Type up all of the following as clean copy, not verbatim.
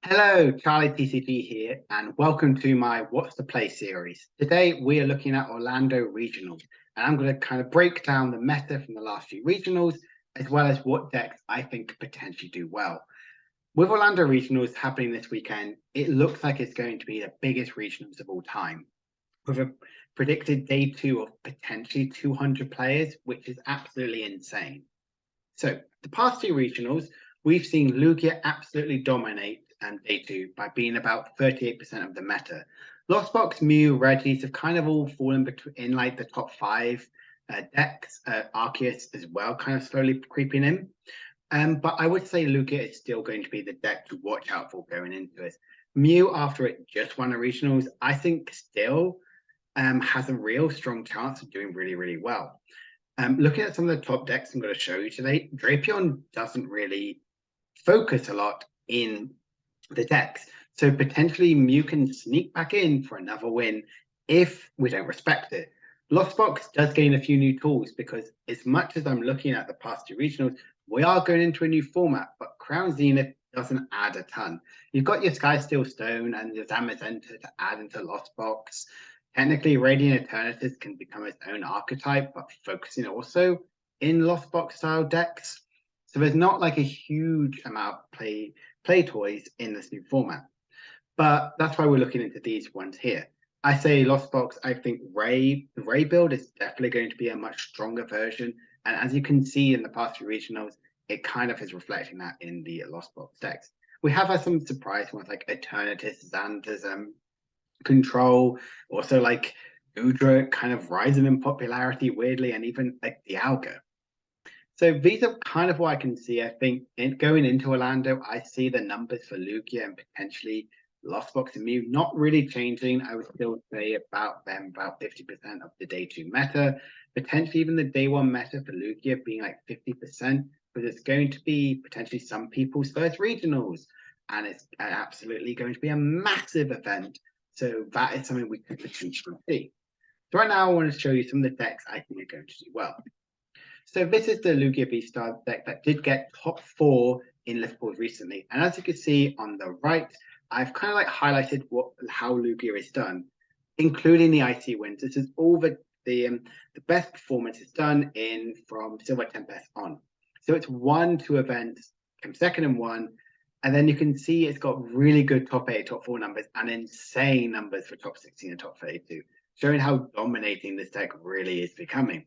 Hello, Charlie TCG here, and welcome to my What's the Play series. Today we are looking at Orlando Regionals, and I'm going to kind of break down the meta from the last few regionals, as well as what decks I think could potentially do well. With Orlando Regionals happening this weekend, it looks like it's going to be the biggest regionals of all time, with a predicted day two of potentially 200 players, which is absolutely insane. So the past two regionals, we've seen Lugia absolutely dominate day two by being about 38% of the meta. Lost Box, Mew, Regis have kind of all fallen in like the top five decks. Arceus as well, kind of slowly creeping in. But I would say Lugia is still going to be the deck to watch out for going into it. Mew, after it just won the regionals, I think still has a real strong chance of doing really, really well. Looking at some of the top decks I'm going to show you today, Drapion doesn't really focus a lot in the decks. So potentially Mew can sneak back in for another win if we don't respect it. Lost Box does gain a few new tools because as much as I'm looking at the past two regionals, we are going into a new format, but Crown Zenith doesn't add a ton. You've got your Skysteel Stone and your Zamazenta to add into Lost Box. Technically, Radiant Eternatus can become its own archetype, but focusing also in Lost Box style decks. So there's not like a huge amount of play toys in this new format. But that's why we're looking into these ones here. I say Lost Box, I think the Ray build is definitely going to be a much stronger version. And as you can see in the past few regionals, it kind of is reflecting that in the Lost Box decks. We have had some surprise ones like Eternatus, Xander's Control, also like Goodra kind of rising in popularity weirdly, and even like Dialga. So these are kind of what I can see. I think going into Orlando, I see the numbers for Lugia and potentially Lost Box and Mew not really changing. I would still say about 50% of the day two meta, potentially even the day one meta for Lugia being like 50%, but it's going to be potentially some people's first regionals, and it's absolutely going to be a massive event. So that is something we could potentially see. So right now I want to show you some of the decks I think are going to do well. So this is the Lugia VSTAR deck that did get top 4 in list pools recently. And as you can see on the right, I've kind of like highlighted how Lugia is done, including the IC wins. This is all the best performance is done in from Silver Tempest on. So it's 1-2 events, came second and 1. And then you can see it's got really good top 8, top 4 numbers and insane numbers for top 16 and top 32, showing how dominating this deck really is becoming.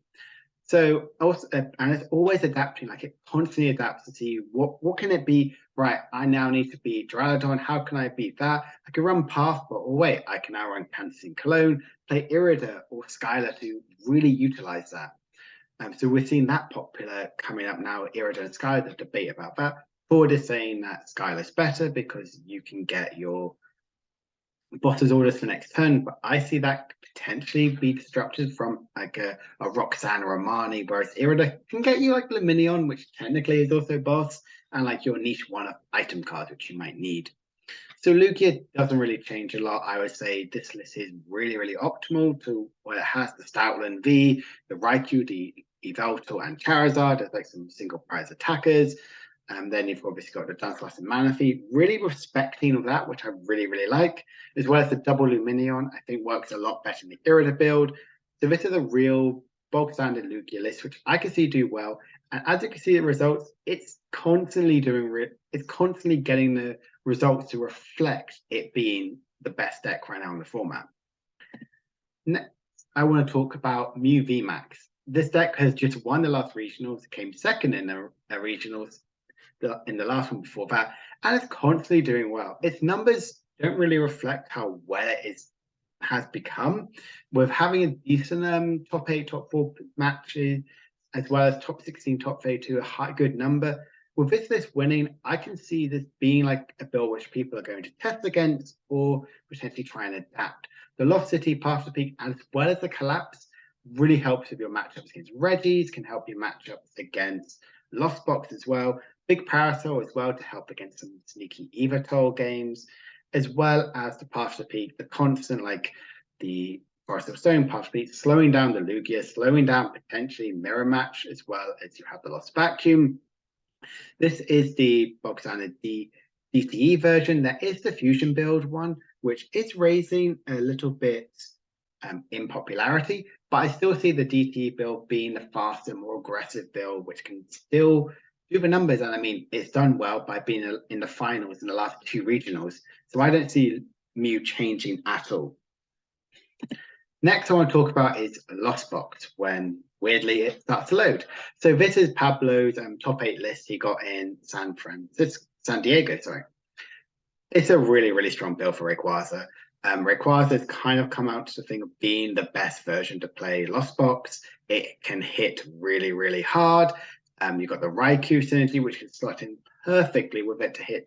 So also, and it's always adapting, like it constantly adapts to see what can it be. Right, I now need to be Duraludon. How can I beat that? I can run Path, but oh wait, I can now run Cancer Cologne, play Irida or Skylar to really utilize that. So we're seeing that popular coming up now. Irida and Skylar, the debate about that. Ford is saying that Skylar's better because you can get your boss's orders for next turn, but I see that potentially be disrupted from like a Roxanne or a Marnie, whereas Irida can get you like Luminion, which technically is also boss, and like your niche one of item cards, which you might need. So Lugia doesn't really change a lot. I would say this list is really, really optimal to what it has: the Stoutland V, the Raikou, the Yveltal, and Charizard. There's like some single prize attackers. And then you've obviously got the Dunsparce and Manaphy, really respecting of that, which I really, really like, as well as the double Luminion, I think works a lot better in the Irida build. So this is a real bog standard Lugia list, which I can see do well. And as you can see the results, it's constantly getting the results to reflect it being the best deck right now in the format. Next, I want to talk about Mew VMAX. This deck has just won the last regionals, came second in the regionals in the last one before that, and it's constantly doing well. Its numbers don't really reflect how well it has become, with having a decent top 8, top 4 matches, as well as top 16, top 32, a high good number. With this list winning, I can see this being like a build which people are going to test against or potentially try and adapt. The Lost City, Path to Peak, as well as the Collapse, really helps with your matchups against Regis, can help your matchups against Lost Box as well. Big Parasol as well to help against some sneaky Yveltal games, as well as the Path to Peak, the constant like the Forest of Stone, Path to Peak, slowing down the Lugia, slowing down potentially Mirror Match, as well as you have the Lost Vacuum. This is the bog standard, the DTE version, there is the Fusion build one, which is raising a little bit in popularity, but I still see the DTE build being the faster, more aggressive build, which can still do the numbers. And I mean, it's done well by being in the finals in the last 2 regionals. So I don't see Mew changing at all. Next I want to talk about is Lost Box, when weirdly it starts to load. So this is Pablo's top 8 list he got in San Diego, sorry. It's a really, really strong build for Rayquaza. Rayquaza's kind of come out to the thing of being the best version to play Lost Box. It can hit really, really hard. You've got the Raikou synergy, which is slotting perfectly with it to hit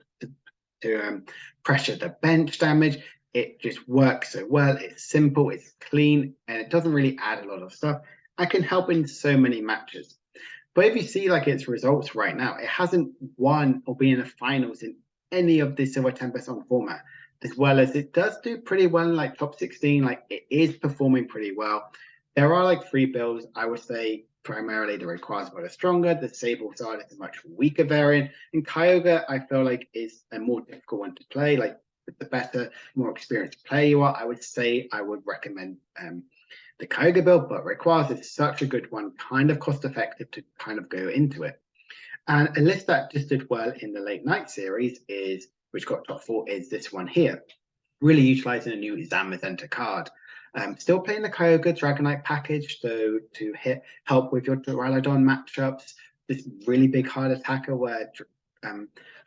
to pressure the bench damage. It just works so well. It's simple, it's clean, and it doesn't really add a lot of stuff. I can help in so many matches. But if you see like its results right now, it hasn't won or been in the finals in any of the Silver Tempest on format, as well as it does do pretty well in like top 16. Like it is performing pretty well. There are like 3 builds. I would say primarily the Rayquaza are stronger. The Sable side is a much weaker variant. And Kyogre, I feel like is a more difficult one to play. Like with the better, more experienced player you are, I would say I would recommend the Kyogre build, but Rayquaza is such a good one, kind of cost effective to kind of go into it. And a list that just did well in the late night series is, which got top 4, is this one here. Really utilizing a new Zamazenta card. Still playing the Kyogre Dragonite package, so to help with your Duraludon matchups. This really big hard attacker where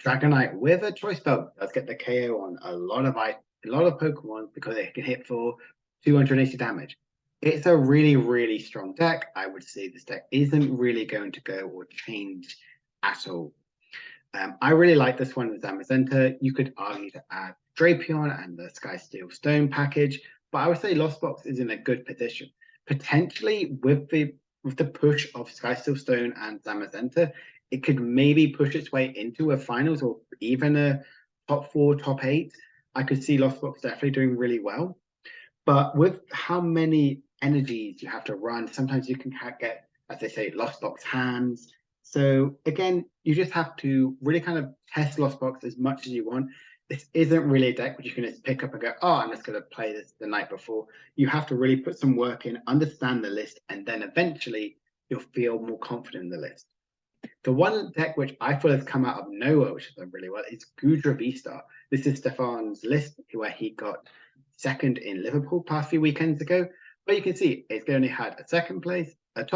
Dragonite with a choice belt does get the KO on a lot of Pokemon because it can hit for 280 damage. It's a really, really strong deck. I would say this deck isn't really going to go or change at all. I really like this one with Zamazenta. You could argue to add Drapion and the Sky Steel Stone package, but I would say Lost Box is in a good position. Potentially with the push of Sky Steel Stone and Zamazenta, it could maybe push its way into a finals or even a top 4, top 8. I could see Lost Box definitely doing really well. But with how many energies you have to run, sometimes you can get, as they say, Lost Box hands. So again, you just have to really kind of test Lost Box as much as you want. This isn't really a deck which you can just pick up and go, oh, I'm just going to play this the night before. You have to really put some work in, understand the list, and then eventually you'll feel more confident in the list. The one deck which I feel has come out of nowhere, which has done really well, is Goodra VSTAR. This is Stefan's list where he got second in Liverpool past few weekends ago. But you can see it's only had a second place, it's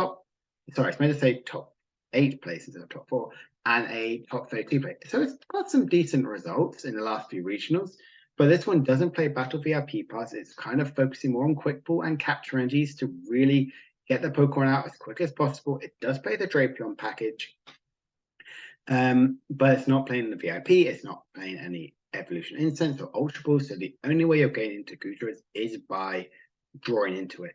meant to say top 8 places in the top 4, and a top 32 place. So it's got some decent results in the last few regionals. But this one doesn't play Battle VIP Pass. It's kind of focusing more on quick ball and capture energies to really get the Pokemon out as quick as possible. It does play the Drapion package, but it's not playing the VIP. It's not playing any Evolution Incense or Ultra Ball. So the only way you're getting into Goodra is by drawing into it.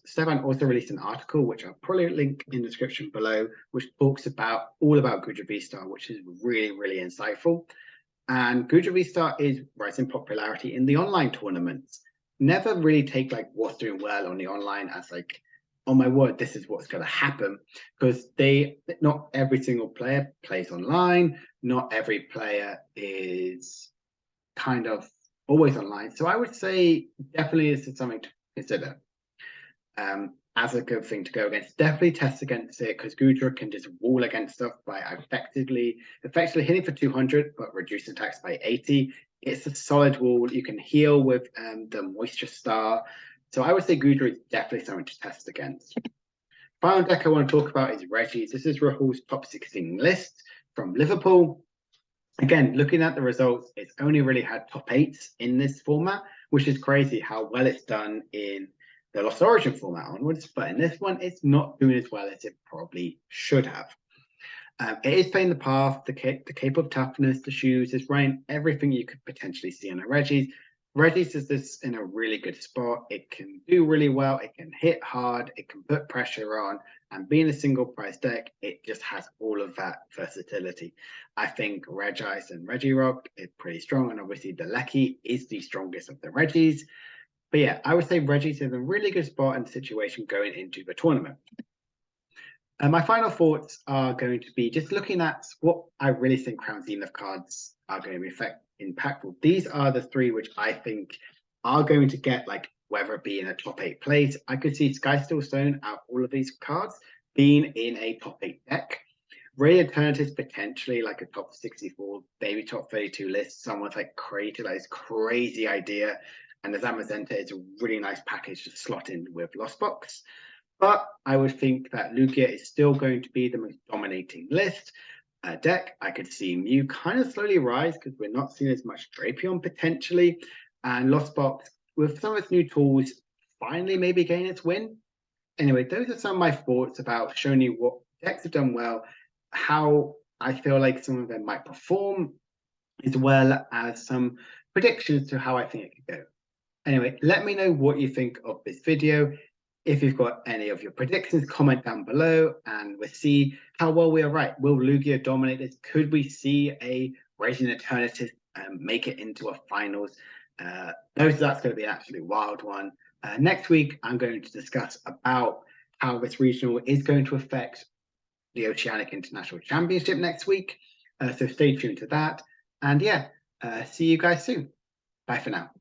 Stefan also released an article, which I'll probably link in the description below, which talks all about Goodra VSTAR, which is really, really insightful. And Goodra VSTAR is rising popularity in the online tournaments. Never really take like what's doing well on the online as like, oh my word, this is what's going to happen, because not every single player plays online. Not every player is kind of always online. So I would say definitely this is something to consider as a good thing to go against. Definitely test against it, because Goodra can just wall against stuff by effectively hitting for 200 but reduce attacks by 80. It's a solid wall. You can heal with the Moisture Star. So I would say Goodra is definitely something to test against. Final deck I want to talk about is Reggie's. This is Rahul's top 16 list from Liverpool. Again, looking at the results, it's only really had top 8s in this format, which is crazy how well it's done in the Lost Origin format onwards. But in this one, it's not doing as well as it probably should have. It is playing the path, the Cape of Toughness, the shoes. It's running everything you could potentially see on a Reggie's. Reggie's is this in a really good spot. It can do really well. It can hit hard. It can put pressure on. And being a single price deck, it just has all of that versatility. I think Regice and Regirock is pretty strong. And obviously the Lecky is the strongest of the Reggies. But yeah, I would say Reggie's is in a really good spot and situation going into the tournament. My final thoughts are going to be just looking at what I really think Crown Zenith cards are going to be impactful. These are the three which I think are going to get, like, whether it be in a top 8 place. I could see Skysteel Stone out all of these cards being in a top 8 deck. Ray alternatives potentially like a top 64, maybe top 32 list. Someone's like created like this crazy idea, and the Zamazenta is a really nice package to slot in with Lost Box. But I would think that Lugia is still going to be the most dominating list deck. I could see Mew kind of slowly rise because we're not seeing as much Drapion potentially, and Lost Box with some of its new tools finally maybe gain its win. Anyway, those are some of my thoughts about showing you what decks have done well, how I feel like some of them might perform, as well as some predictions to how I think it could go. Anyway, let me know what you think of this video. If you've got any of your predictions, comment down below and we'll see how well we are right. Will Lugia dominate this? Could we see a Raging Alternative make it into a finals? That's going to be an absolutely wild one. Next week, I'm going to discuss about how this regional is going to affect the Oceanic International Championship next week. So stay tuned to that. And yeah, see you guys soon. Bye for now.